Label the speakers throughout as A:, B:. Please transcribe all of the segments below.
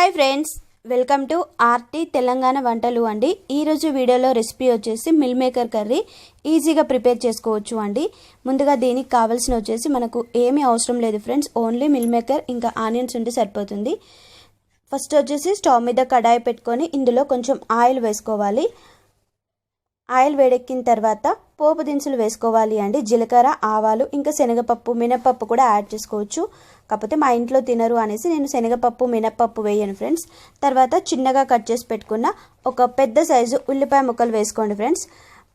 A: Hi friends, welcome to RT Telangana వంటలు అండి. ఈరోజు వీడియోలో రెసిపీ వచ్చేసి మిల్ మేకర్ కర్రీ ఈజీగా ప్రిపేర్ చేసుకోవచ్చు అండి. ముందుగా దీనికి కావాల్సిన వచ్చేసి మనకు ఏమీ అవసరం లేదు ఫ్రెండ్స్, ఓన్లీ మిల్ మేకర్ ఇంకా ఆనియన్స్ ఉంటే సరిపోతుంది. ఫస్ట్ వచ్చేసి స్టవ్ మీద కడాయి పెట్టుకొని ఇందులో కొంచెం ఆయిల్ వేసుకోవాలి. ఆయిల్ వేడెక్కిన తర్వాత పోపు దినుసులు వేసుకోవాలి అండి. జీలకర్ర, ఆవాలు, ఇంకా శనగపప్పు, మినపప్పు కూడా యాడ్ చేసుకోవచ్చు. కాకపోతే మా ఇంట్లో తినరు అనేసి నేను శనగపప్పు, మినపప్పు వేయను ఫ్రెండ్స్. తర్వాత చిన్నగా కట్ చేసి పెట్టుకున్న ఒక పెద్ద సైజు ఉల్లిపాయ ముక్కలు వేసుకోండి ఫ్రెండ్స్.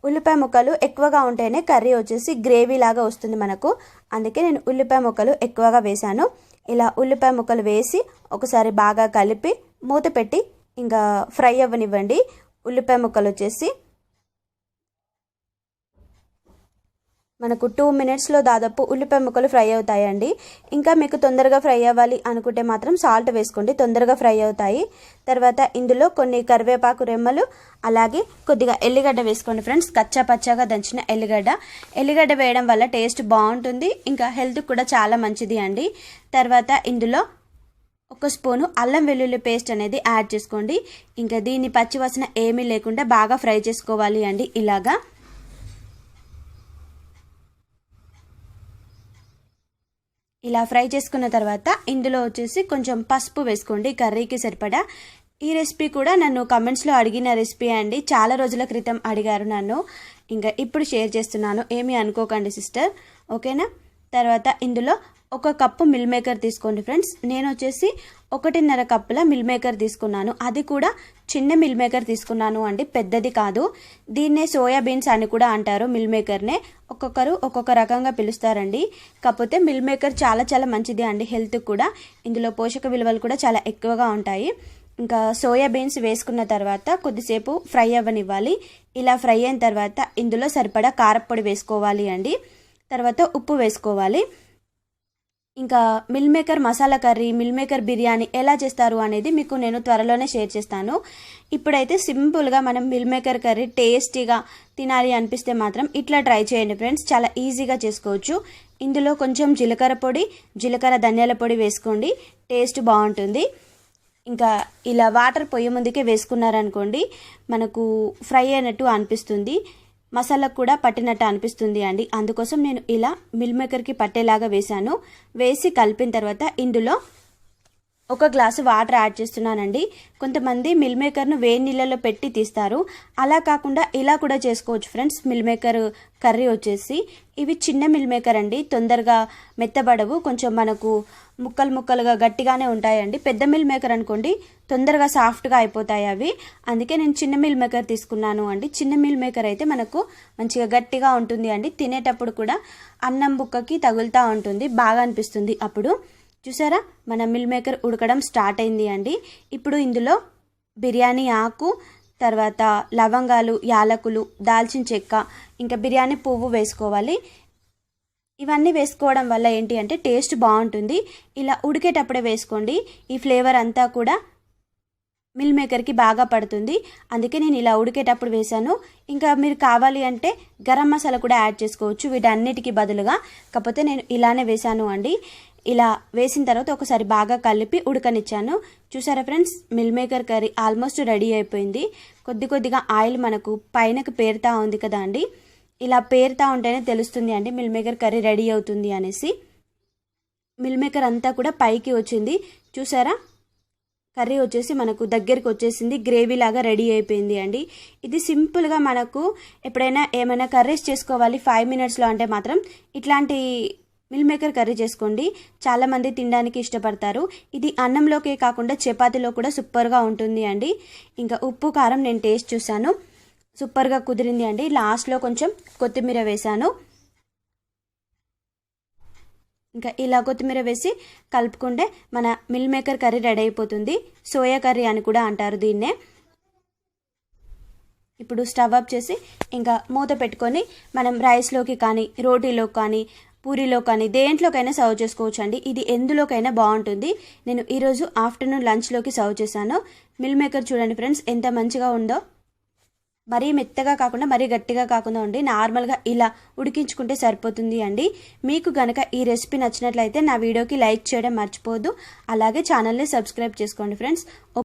A: ఉల్లిపాయ ముక్కలు ఎక్కువగా ఉంటేనే కర్రీ వచ్చేసి గ్రేవీ లాగా వస్తుంది మనకు. అందుకే నేను ఉల్లిపాయ ముక్కలు ఎక్కువగా వేశాను. ఇలా ఉల్లిపాయ ముక్కలు వేసి ఒకసారి బాగా కలిపి మూత పెట్టి ఇంకా ఫ్రై అవ్వనివ్వండి. ఉల్లిపాయ ముక్కలు వచ్చేసి మనకు 2 minutesలో దాదాపు ఉల్లిపాయ ముక్కలు ఫ్రై అవుతాయండి. ఇంకా మీకు తొందరగా ఫ్రై అవ్వాలి అనుకుంటే మాత్రం సాల్ట్ వేసుకోండి, తొందరగా ఫ్రై అవుతాయి. తర్వాత ఇందులో కొన్ని కరివేపాకు రెమ్మలు, అలాగే కొద్దిగా ఎల్లిగడ్డ వేసుకోండి ఫ్రెండ్స్. కచ్చా పచ్చాగా దంచిన ఎల్లిగడ్డ వేయడం వల్ల టేస్ట్ బాగుంటుంది, ఇంకా హెల్త్ కూడా చాలా మంచిది అండి. తర్వాత ఇందులో 1 స్పూను అల్లం వెల్లుల్లి పేస్ట్ అనేది యాడ్ చేసుకోండి. ఇంకా దీన్ని పచ్చివాసన ఏమీ లేకుండా బాగా ఫ్రై చేసుకోవాలి అండి. ఇలా ఫ్రై చేసుకున్న తర్వాత ఇందులో వచ్చేసి కొంచెం పసుపు వేసుకోండి, కర్రీకి సరిపడా. ఈ రెసిపీ కూడా నన్ను కమెంట్స్లో అడిగిన రెసిపీ అండి. చాలా రోజుల క్రితం అడిగారు నన్ను, ఇంకా ఇప్పుడు షేర్ చేస్తున్నాను, ఏమీ అనుకోకండి సిస్టర్, ఓకేనా. తర్వాత ఇందులో 1 కప్పు మిల్ మేకర్ తీసుకోండి ఫ్రెండ్స్. నేను వచ్చేసి 1.5 కప్పుల మిల్ మేకర్ తీసుకున్నాను. అది కూడా చిన్న మిల్ మేకర్ తీసుకున్నాను అండి, పెద్దది కాదు. దీన్నే సోయా బీన్స్ అని కూడా అంటారు. మిల్ మేకర్నే ఒక్కొక్కరు ఒక్కొక్క రకంగా పిలుస్తారండి. కాకపోతే మిల్ మేకర్ చాలా చాలా మంచిది అండి హెల్త్ కూడా. ఇందులో పోషక విలువలు కూడా చాలా ఎక్కువగా ఉంటాయి. ఇంకా సోయా బీన్స్ వేసుకున్న తర్వాత కొద్దిసేపు ఫ్రై అవ్వనివ్వాలి. ఇలా ఫ్రై అయిన తర్వాత ఇందులో సరిపడా కారప్పొడి వేసుకోవాలి అండి. తర్వాత ఉప్పు వేసుకోవాలి. ఇంకా meal maker masala curry, meal maker biryani ఎలా చేస్తారు అనేది మీకు నేను త్వరలోనే షేర్ చేస్తాను. ఇప్పుడైతే సింపుల్గా మనం మిల్ మేకర్ కర్రీ టేస్టీగా తినాలి అనిపిస్తే మాత్రం ఇట్లా ట్రై చేయండి ఫ్రెండ్స్, చాలా ఈజీగా చేసుకోవచ్చు. ఇందులో కొంచెం జీలకర్ర ధనియాల పొడి వేసుకోండి, టేస్ట్ బాగుంటుంది. ఇంకా ఇలా వాటర్ పొయ్యి ముందుకే వేసుకున్నారనుకోండి మనకు ఫ్రై అయినట్టు అనిపిస్తుంది, మసాలా కూడా పట్టినట్టు అనిపిస్తుంది అండి. అందుకోసం నేను ఇలా మిల్ మేకర్కి పట్టేలాగా వేసాను. వేసి కలిపిన తర్వాత ఇందులో 1 గ్లాసు వాటర్ యాడ్ చేస్తున్నానండి. కొంతమంది మిల్ మేకర్ను వేడి నీళ్ళలో పెట్టి తీస్తారు, అలా కాకుండా ఇలా కూడా చేసుకోవచ్చు ఫ్రెండ్స్. మిల్ మేకర్ కర్రీ వచ్చేసి ఇవి చిన్న మిల్ మేకర్ అండి, తొందరగా మెత్తబడవు, కొంచెం మనకు ముక్కలుగా గట్టిగానే ఉంటాయండి. పెద్ద మిల్ మేకర్ అనుకోండి తొందరగా సాఫ్ట్గా అయిపోతాయి అవి. అందుకే నేను చిన్న మిల్ మేకర్ తీసుకున్నాను అండి. చిన్న మిల్ మేకర్ అయితే మనకు మంచిగా గట్టిగా ఉంటుంది అండి. తినేటప్పుడు కూడా అన్నం బుక్కకి తగులుతూ ఉంటుంది, బాగా అనిపిస్తుంది. అప్పుడు చూసారా మన మిల్ మేకర్ ఉడకడం స్టార్ట్ అయింది అండి. ఇప్పుడు ఇందులో బిర్యానీ ఆకు, తర్వాత లవంగాలు, యాలకులు, దాల్చిన చెక్క, ఇంకా బిర్యానీ పువ్వు వేసుకోవాలి. ఇవన్నీ వేసుకోవడం వల్ల ఏంటి అంటే టేస్ట్ బాగుంటుంది. ఇలా ఉడికేటప్పుడే వేసుకోండి, ఈ ఫ్లేవర్ అంతా కూడా మిల్ మేకర్కి బాగా పడుతుంది. అందుకే నేను ఇలా ఉడికేటప్పుడు వేసాను. ఇంకా మీరు కావాలి అంటే గరం మసాలా కూడా యాడ్ చేసుకోవచ్చు వీటన్నిటికీ బదులుగా, కాకపోతే నేను ఇలానే వేసాను అండి. ఇలా వేసిన తర్వాత ఒకసారి బాగా కలిపి ఉడకనిచ్చాను. చూసారా friends, mill maker curry almost ready అయిపోయింది. కొద్దిగా ఆయిల్ మనకు పైనకు పేరుతా ఉంది కదా అండి, ఇలా పేరుతా ఉంటేనే తెలుస్తుంది అండి మిల్ మేకర్ కర్రీ రెడీ అవుతుంది అనేసి. మిల్ మేకర్ అంతా కూడా పైకి వచ్చింది, చూసారా. కర్రీ వచ్చేసి మనకు దగ్గరికి వచ్చేసింది, గ్రేవీ లాగా రెడీ అయిపోయింది అండి. ఇది సింపుల్గా మనకు ఎప్పుడైనా ఏమైనా కర్రీస్ చేసుకోవాలి 5 minutesలో అంటే మాత్రం ఇట్లాంటి మిల్ మేకర్ కర్రీ చేసుకోండి, చాలామంది తినడానికి ఇష్టపడతారు. ఇది అన్నంలోకే కాకుండా చపాతీలో కూడా సూపర్గా ఉంటుంది అండి. ఇంకా ఉప్పు కారం నేను టేస్ట్ చూసాను, సూపర్గా కుదిరింది అండి. లాస్ట్లో కొంచెం కొత్తిమీర వేసాను. ఇంకా ఇలా కొత్తిమీర వేసి కలుపుకుంటే మన మిల్ మేకర్ కర్రీ రెడీ అయిపోతుంది. సోయా కర్రీ అని కూడా అంటారు దీన్నే. ఇప్పుడు స్టవ్ ఆఫ్ చేసి ఇంకా మూత పెట్టుకొని మనం రైస్లోకి కానీ, రోటీలో కానీ, పూరీలో కానీ దేంట్లోకైనా సర్వ్ చేసుకోవచ్చు అండి. ఇది ఎందులోకైనా బాగుంటుంది. నేను ఈరోజు ఆఫ్టర్నూన్ లంచ్లోకి సర్వ్ చేశాను. మిల్ మేకర్ చూడండి ఫ్రెండ్స్ ఎంత మంచిగా ఉందో. మరీ మెత్తగా కాకుండా మరీ గట్టిగా కాకుండా ఉండి నార్మల్గా ఇలా ఉడికించుకుంటే సరిపోతుంది అండి. మీకు గనక ఈ రెసిపీ నచ్చినట్లయితే నా వీడియోకి లైక్ చేయడం మర్చిపోవద్దు. అలాగే ఛానల్ని సబ్స్క్రైబ్ చేసుకోండి ఫ్రెండ్స్.